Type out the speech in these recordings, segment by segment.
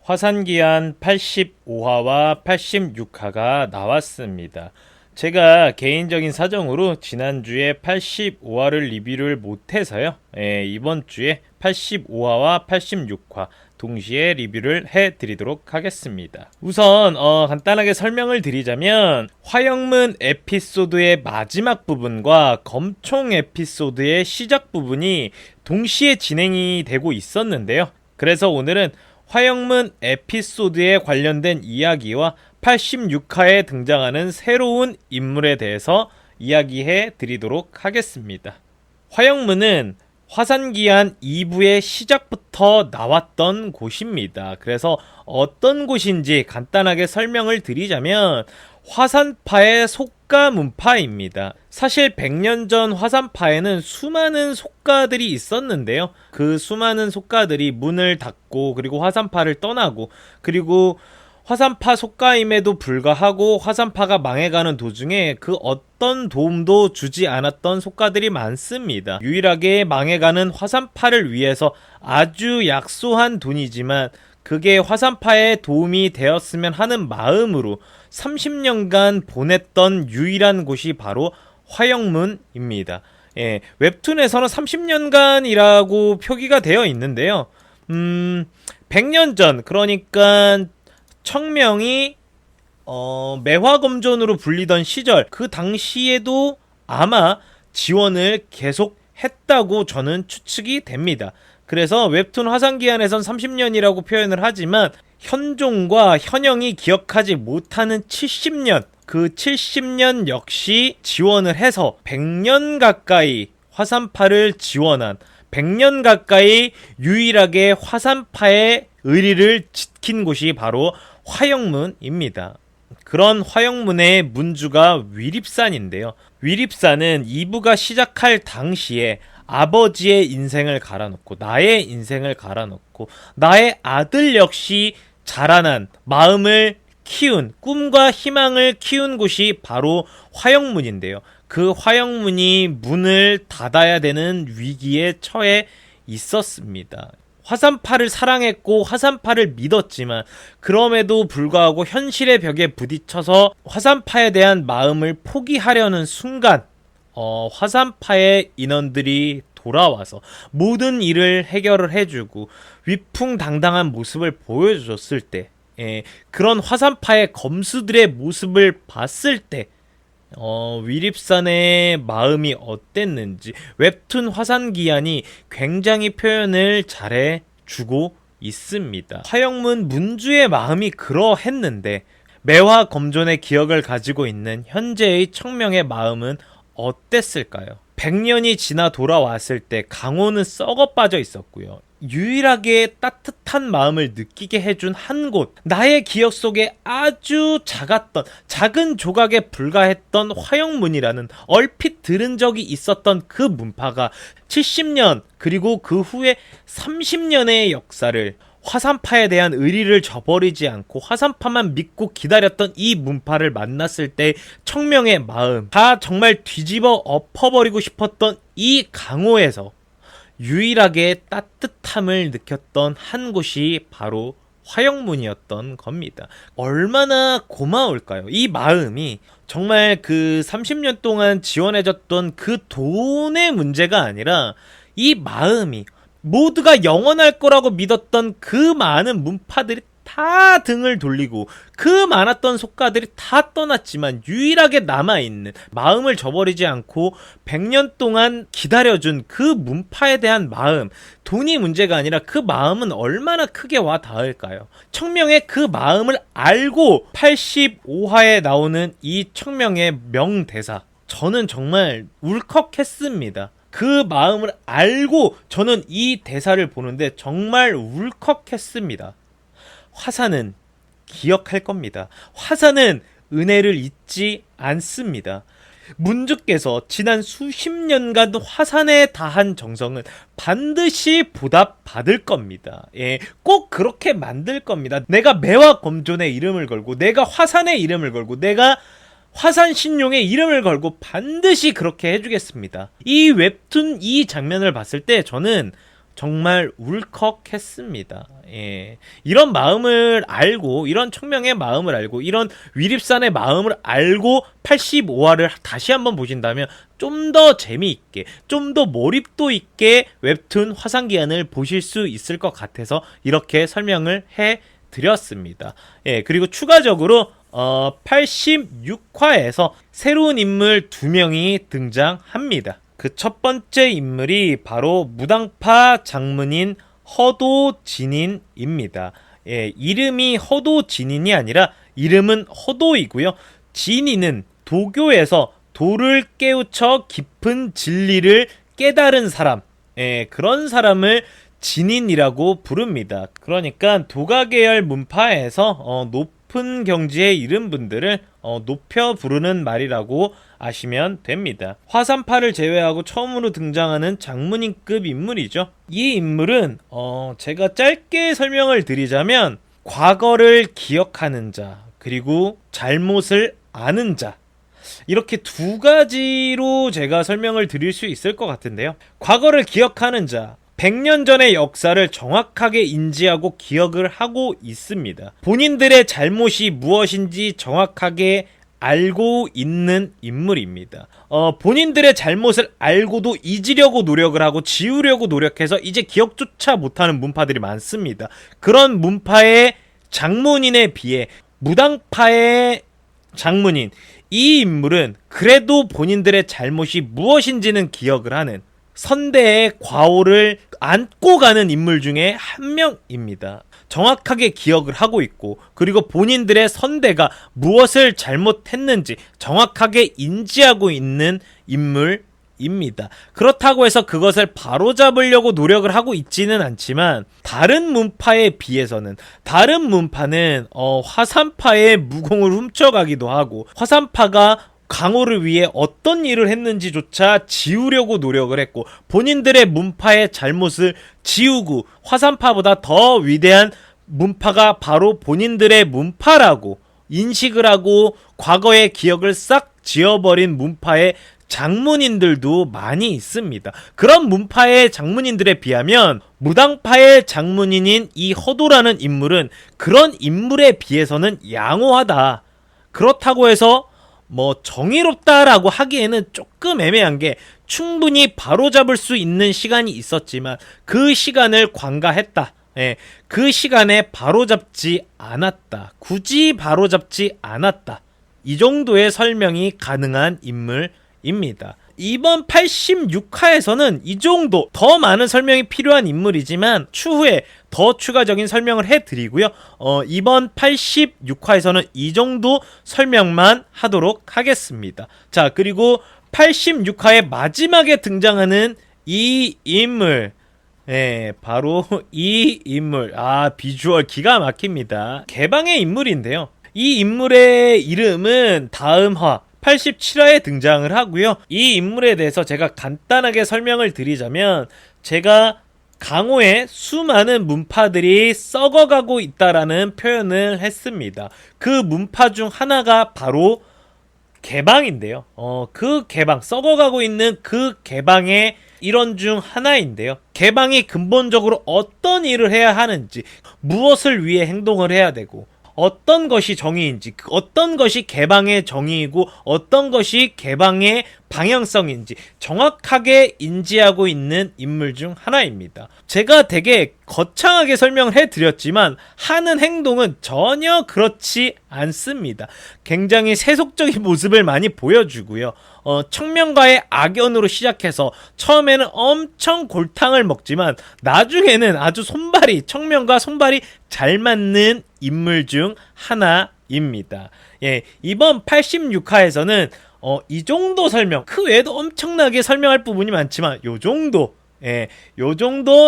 화산기한 85화와 86화가 나왔습니다. 제가 개인적인 사정으로 지난주에 85화를 리뷰를 못해서요. 이번 주에 85화와 86화 동시에 리뷰를 해드리도록 하겠습니다. 우선 간단하게 설명을 드리자면 화영문 에피소드의 마지막 부분과 검총 에피소드의 시작 부분이 동시에 진행이 되고 있었는데요. 그래서 오늘은 화영문 에피소드에 관련된 이야기와 86화에 등장하는 새로운 인물에 대해서 이야기해 드리도록 하겠습니다. 화영문은 화산기한 2부의 시작부터 나왔던 곳입니다. 그래서 어떤 곳인지 간단하게 설명을 드리자면 화산파의 속가문파입니다. 사실 100년 전 화산파에는 수많은 속가들이 있었는데요. 그 수많은 속가들이 문을 닫고 그리고 화산파를 떠나고 그리고 화산파 속가임에도 불구하고 화산파가 망해가는 도중에 그 어떤 도움도 주지 않았던 속가들이 많습니다. 유일하게 망해가는 화산파를 위해서 아주 약소한 돈이지만 그게 화산파에 도움이 되었으면 하는 마음으로 30년간 보냈던 유일한 곳이 바로 화영문입니다. 웹툰에서는 30년간이라고 표기가 되어 있는데요. 100년 전, 그러니까 청명이 매화검존으로 불리던 시절 그 당시에도 아마 지원을 계속 했다고 저는 추측이 됩니다. 그래서 웹툰 화산기한에선 30년이라고 표현을 하지만 현종과 현영이 기억하지 못하는 70년, 그 70년 역시 지원을 해서 100년 가까이 화산파를 지원한 100년 가까이 유일하게 화산파의 의리를 지킨 곳이 바로 화영문입니다. 그런 화영문의 문주가 위립산인데요. 위립산은 2부가 시작할 당시에 아버지의 인생을 갈아놓고 나의 인생을 갈아놓고 나의 아들 역시 자라난 마음을 키운 꿈과 희망을 키운 곳이 바로 화영문인데요. 그 화영문이 문을 닫아야 되는 위기에 처해 있었습니다. 화산파를 사랑했고 화산파를 믿었지만 그럼에도 불구하고 현실의 벽에 부딪혀서 화산파에 대한 마음을 포기하려는 순간 화산파의 인원들이 돌아와서 모든 일을 해결을 해주고 위풍당당한 모습을 보여줬을 때 그런 화산파의 검수들의 모습을 봤을 때 위립산의 마음이 어땠는지 웹툰 화산기한이 굉장히 표현을 잘해주고 있습니다. 화영문 문주의 마음이 그러했는데 매화검존의 기억을 가지고 있는 현재의 청명의 마음은 어땠을까요? 100년이 지나 돌아왔을 때 강호는 썩어 빠져 있었고요. 유일하게 따뜻한 마음을 느끼게 해준 한 곳, 나의 기억 속에 아주 작았던 작은 조각에 불과했던 화영문이라는 얼핏 들은 적이 있었던 그 문파가 70년 그리고 그 후에 30년의 역사를 화산파에 대한 의리를 저버리지 않고 화산파만 믿고 기다렸던 이 문파를 만났을 때 청명의 마음, 다 정말 뒤집어 엎어버리고 싶었던 이 강호에서 유일하게 따뜻함을 느꼈던 한 곳이 바로 화영문이었던 겁니다. 얼마나 고마울까요? 이 마음이 정말 그 30년 동안 지원해줬던 그 돈의 문제가 아니라 이 마음이 모두가 영원할 거라고 믿었던 그 많은 문파들이 다 등을 돌리고 그 많았던 속가들이 다 떠났지만 유일하게 남아있는 마음을 저버리지 않고 100년 동안 기다려준 그 문파에 대한 마음, 돈이 문제가 아니라 그 마음은 얼마나 크게 와 닿을까요? 청명의 그 마음을 알고 85화에 나오는 이 청명의 명대사, 저는 정말 울컥했습니다. 그 마음을 알고 저는 이 대사를 보는데 정말 울컥했습니다. 화산은 기억할 겁니다. 화산은 은혜를 잊지 않습니다. 문주께서 지난 수십 년간 화산에 다한 정성은 반드시 보답받을 겁니다. 꼭 그렇게 만들 겁니다. 내가 매화검존의 이름을 걸고 내가 화산의 이름을 걸고 내가 화산신용의 이름을 걸고 반드시 그렇게 해주겠습니다. 이 웹툰 이 장면을 봤을 때 저는 정말 울컥했습니다. 예. 이런 마음을 알고, 이런 청명의 마음을 알고, 이런 위립산의 마음을 알고 85화를 다시 한번 보신다면 좀 더 재미있게, 좀 더 몰입도 있게 웹툰 화산기한을 보실 수 있을 것 같아서 이렇게 설명을 해드렸습니다. 예, 그리고 추가적으로 86화에서 새로운 인물 2명이 등장합니다. 그 첫 번째 인물이 바로 무당파 장문인 허도진인입니다. 예, 이름이 허도진인이 아니라 이름은 허도이고요. 진인은 도교에서 도를 깨우쳐 깊은 진리를 깨달은 사람, 예, 그런 사람을 진인이라고 부릅니다. 그러니까 도가계열 문파에서 높은 경지에 이른 분들을 높여 부르는 말이라고 아시면 됩니다. 화산파를 제외하고 처음으로 등장하는 장문인급 인물이죠. 이 인물은 제가 짧게 설명을 드리자면 과거를 기억하는 자, 그리고 잘못을 아는 자, 이렇게 두 가지로 제가 설명을 드릴 수 있을 것 같은데요. 과거를 기억하는 자, 100년 전의 역사를 정확하게 인지하고 기억을 하고 있습니다. 본인들의 잘못이 무엇인지 정확하게 알고 있는 인물입니다. 본인들의 잘못을 알고도 잊으려고 노력을 하고 지우려고 노력해서 이제 기억조차 못하는 문파들이 많습니다. 그런 문파의 장문인에 비해 무당파의 장문인, 이 인물은 그래도 본인들의 잘못이 무엇인지는 기억을 하는, 선대의 과오를 안고 가는 인물 중에 한 명입니다. 정확하게 기억을 하고 있고, 그리고 본인들의 선대가 무엇을 잘못했는지 정확하게 인지하고 있는 인물입니다. 그렇다고 해서 그것을 바로잡으려고 노력을 하고 있지는 않지만, 다른 문파에 비해서는, 다른 문파는 화산파의 무공을 훔쳐가기도 하고, 화산파가 강호를 위해 어떤 일을 했는지조차 지우려고 노력을 했고, 본인들의 문파의 잘못을 지우고, 화산파보다 더 위대한 문파가 바로 본인들의 문파라고 인식을 하고 과거의 기억을 싹 지워버린 문파의 장문인들도 많이 있습니다. 그런 문파의 장문인들에 비하면 무당파의 장문인인 이 허도라는 인물은 그런 인물에 비해서는 양호하다. 그렇다고 해서 정의롭다라고 하기에는 조금 애매한 게, 충분히 바로잡을 수 있는 시간이 있었지만 그 시간을 관가했다. 예, 그 시간에 바로잡지 않았다. 굳이 바로잡지 않았다. 이 정도의 설명이 가능한 인물입니다. 이번 86화에서는 이 정도, 더 많은 설명이 필요한 인물이지만 추후에 더 추가적인 설명을 해드리고요. 이번 86화에서는 이 정도 설명만 하도록 하겠습니다. 자, 그리고 86화의 마지막에 등장하는 이 인물, 바로 이 인물, 비주얼 기가 막힙니다. 개방의 인물인데요. 이 인물의 이름은 다음화 87화에 등장을 하고요. 이 인물에 대해서 제가 간단하게 설명을 드리자면, 제가 강호의 수많은 문파들이 썩어가고 있다라는 표현을 했습니다. 그 문파 중 하나가 바로 개방인데요. 그 개방, 썩어가고 있는 그 개방의 일원 중 하나인데요. 개방이 근본적으로 어떤 일을 해야 하는지, 무엇을 위해 행동을 해야 되고, 어떤 것이 정의인지, 어떤 것이 개방의 정의이고 어떤 것이 개방의 방향성인지 정확하게 인지하고 있는 인물 중 하나입니다. 제가 되게 거창하게 설명을 해드렸지만 하는 행동은 전혀 그렇지 않습니다. 굉장히 세속적인 모습을 많이 보여주고요. 청명과의 악연으로 시작해서 처음에는 엄청 골탕을 먹지만 나중에는 아주 청명과 손발이 잘 맞는 인물 중 하나입니다. 예, 이번 86화에서는 이 정도 설명, 그 외에도 엄청나게 설명할 부분이 많지만 요 정도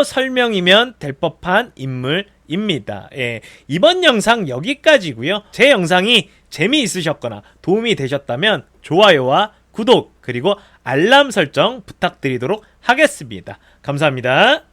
설명이면 될 법한 인물입니다. 예, 이번 영상 여기까지고요. 제 영상이 재미있으셨거나 도움이 되셨다면 좋아요와 구독, 그리고 알람 설정 부탁드리도록 하겠습니다. 감사합니다.